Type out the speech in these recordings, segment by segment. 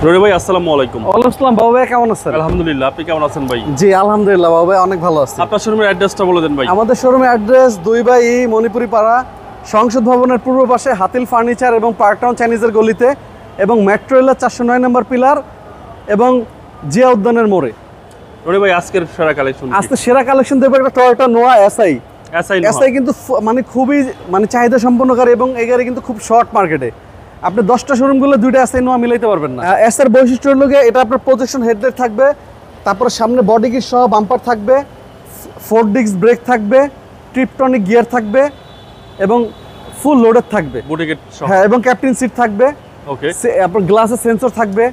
রনি ভাই আসসালামু আলাইকুম। ওয়ালাইকুম আসসালাম। বাবু ভাই কেমন আছেন? আলহামদুলিল্লাহ, আপনি কেমন আছেন ভাই? জি আলহামদুলিল্লাহ বাবু ভাই অনেক ভালো আছি। আপনার শোরুমের অ্যাড্রেসটা বলে দেন ভাই। আমাদের শোরুমের অ্যাড্রেস 2/E মণিপুরি পাড়া, সংসদ ভবনের পূর্ব পাশে হাতিল ফার্নিচার এবং পার্কটাউন চাইনিজের গলিতে, এবং মেট্রো রেলের 409 নম্বর পিলার এবং জিয়া উদ্যানের মোড়ে। রনি ভাই আজকের সেরা কালেকশন আজকে সেরা কালেকশন দেবো একটা টয়োটা নোয়া এসআই। এসআই এসআই কিন্তু খুবই চাহিদা সম্পন্ন গাড়ি, এবং এই গাড়ি কিন্তু খুব শর্ট মার্কেটে। আপনি 10টা শোরুমগুলো 2টা এসআই নোয়া মিলাইতে পারবেন না। এস এর বৈশিষ্ট্য হলো এটা আপনার প্রজেকশন হেডলাইট থাকবে, তারপরে সামনে বডি কিট সহ বাম্পার থাকবে, 4 ডিস্ক ব্রেক থাকবে, ট্রিপটনিক গিয়ার থাকবে এবং ফুল লোডেড থাকবে, বডি কিট সহ। হ্যাঁ, এবং ক্যাপ্টেন সিট থাকবে। ওকে, আপনার গ্লাসের সেন্সর থাকবে।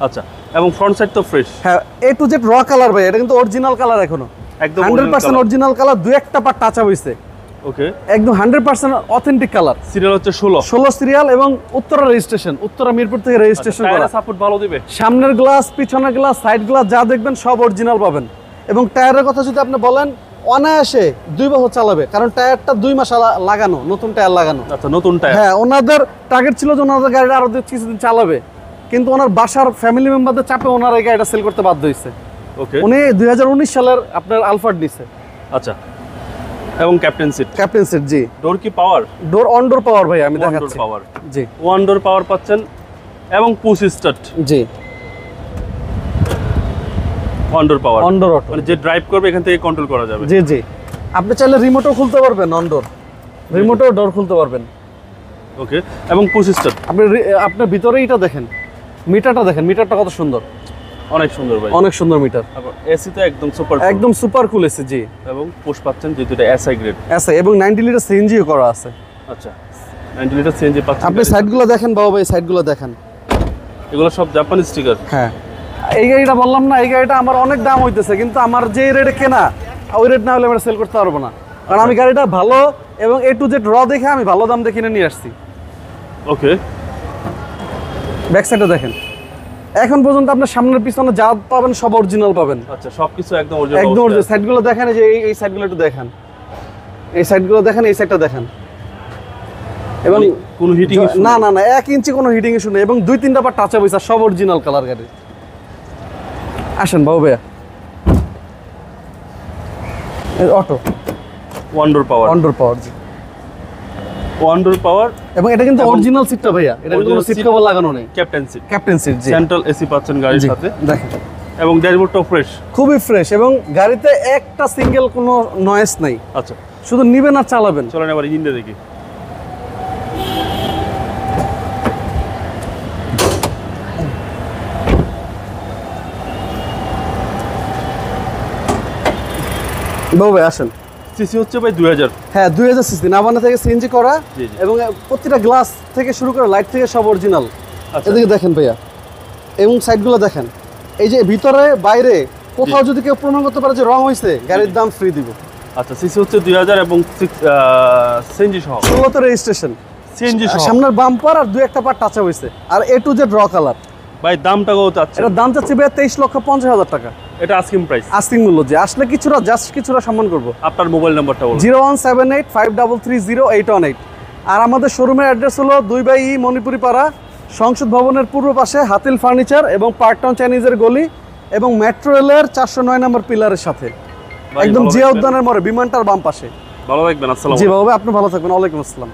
আচ্ছা, এবং ফ্রন্ট সাইড তো ফ্রেশ। হ্যাঁ, এ টু জেড র কালার ভাই, এটা কিন্তু অরিজিনাল কালার, এখনো একদম 100% অরিজিনাল কালার, দুই একটা পার্ট টাচ আপ হইছে। ওকে, একদম 100% অথেন্টিক কালার। সিরিয়াল হচ্ছে 16 সিরিয়াল এবং উত্তরা রেজিস্ট্রেশন, উত্তরা মিরপুর থেকে রেজিস্ট্রেশন করা। টায়ার সাপোর্ট ভালো দিবে। সামনের গ্লাস, পিছনের গ্লাস, সাইড গ্লাস যা দেখবেন সব অরিজিনাল পাবেন। এবং টায়ারের কথা যদি আপনি বলেন, অনায়াসে 2 বছর চালাবে, কারণ টায়ারটা 2 মাস লাগানো, নতুন টায়ার লাগানো। আচ্ছা, নতুন টায়ার। হ্যাঁ, ওনাদের টার্গেট ছিল যে ওনাদের গাড়িটা আরো কিছুদিন চালাবে, কিন্তু ওনার বাসার ফ্যামিলি মেম্বারদের চাপে ওনার এই গাড়িটা সেল করতে বাধ্য হয়েছে। ওকে, উনি 2019 সালের আপনার আলফার্ড নিছে। আচ্ছা, এবং ক্যাপ্টেন সিট। ক্যাপ্টেন সিট, জি। ডোর কি পাওয়ার? ডোর অন ডোর পাওয়ার ভাই, আমি দেখাচ্ছি। পাওয়ার, জি, ওয়ান ডোর পাওয়ার পাচ্ছেন এবং push start. G, one door power, on door auto, মানে যে ড্রাইভ করবে এখান থেকে কন্ট্রোল করা যাবে। জি জি। আপনি চাইলে রিমোটও খুলতে পারবেন, অন ডোর রিমোটও ডোর খুলতে পারবেন। ওকে, এবং পুশ স্টার্ট। আপনার ভিতরে এটা দেখেন, মিটারটা দেখেন, মিটারটা কত সুন্দর, অনেক সুন্দর ভাই, অনেক সুন্দর মিটার। তারপর এসি তো একদম সুপার, একদম সুপার কুল এসি, জি। এবং পুশ পাচ্ছেন যেহেতু এটা এসআই গ্রেড আছে, এবং 90 লিটার সিএনজিও করা আছে। আচ্ছা, 90 লিটার সিএনজি পাচ্ছেন। আপনি সাইডগুলো দেখেন বাবা ভাই, সাইডগুলো দেখেন। এগুলো সব জাপানি স্টিকার। হ্যাঁ, এই গাড়িটা বললাম না, এই গাড়িটা আমার অনেক দাম হইতেছে, কিন্তু আমার যে রেটে কেনা ওই রেট না হলে আমরা সেল করতে পারবো না, কারণ আমি গাড়িটা ভালো এবং এ টু জেড র দেখে আমি ভালো দাম দিয়ে কিনে নিয়ে আসছি। ওকে, ব্যাক সাইডে দেখেন, এখন পর্যন্ত আপনার সামনের পিছনে যা পাবেন সব অরিজিনাল পাবেন। আচ্ছা, সবকিছু একদম অরিজিনাল। একদম অরিজিনাল। সাইডগুলো দেখেন, এই যে এই সাইডগুলো একটু দেখেন, এই সাইডগুলো দেখেন, এই সাইডটা দেখেন। এবং কোনো হিটিং না না না, 1 ইঞ্চি কোনো হিটিং ইস্যু নেই, এবং 2-3টা বার টাচ আপ হইছে, সব অরিজিনাল কালার গাড়ি। আসেন বাবু ভাইয়া, auto one door power, on door power, জি। ওয়ান ডোর পাওয়ার, এবং এটা কিন্তু অরিজিনাল সিটটা ভাইয়া, এটা কিন্তু কোনো সিট কভার লাগানো নেই। ক্যাপ্টেন সিট, ক্যাপ্টেন সিট, জি। সেন্ট্রাল এসি পাচ্ছেন গাড়ির জি, সাথে, দেখেন এবং ড্যাশবোর্ডটাও ফ্রেশ, খুবই ফ্রেশ, এবং গাড়িতে একটা সিঙ্গেল কোনো নয়েজ নাই। আচ্ছা, শুধু নিবেন আর চালাবেন। চলেন এবার ইঞ্জিনটা দেখি। বাবু ভাই আসেন। সিসি হচ্ছে ভাই 2000। হ্যাঁ, 2000 সিসি, নাভানা থেকে সিএনজি করা, জি, জি। এবং প্রতিটা গ্লাস থেকে শুরু করে লাইট থেকে সব অরিজিনাল। আচ্ছা, এদিকে দেখেন ভাইয়া, এবং সাইডগুলো দেখেন, এই যে ভিতরে বাইরে কোথাও যদি কেউ প্রমাণ করতে পারে যে রং হয়েছে, গাড়ির দাম ফ্রি দিব। আচ্ছা, সিসি হচ্ছে 2000 এবং সিএনজি সহ। 16তে রেজিস্ট্রেশন, সিএনজি সহ। সামনের বাম্পার আর 2-একটা পার্ট টাচা হয়েছে, আর এ টু জেড র কালার। ভাই দামটা কত চাচ্ছেন? এটার দাম চাচ্ছি ভাইয়া 23,50,000 টাকা। এটা আস্কিং প্রাইস। আস্কিং মূল্য, যে আসলে কিছুটা সম্মান করবো। আপনার মোবাইল নাম্বারটা বলুন। 01785330818। আর আমাদের শোরুমের অ্যাড্রেস হলো 2/E মণিপুরি পাড়া, সংসদ ভবনের পূর্ব পাশে হাতিল ফার্নিচার এবং পার্কটাউন চাইনিজের গলি, এবং মেট্রো রেলের 409 নম্বর পিলারের সাথে, ভাই, একদম ভালো জিয়া থাকবেন। উদ্যানের মোড়ে, বিমানটার বাম পাশে। ভালো থাকবেন, আসসালামু জি আলাইকুম। বাবু, আপনি ভালো থাকবেন। ওয়ালাইকুম আসসালাম।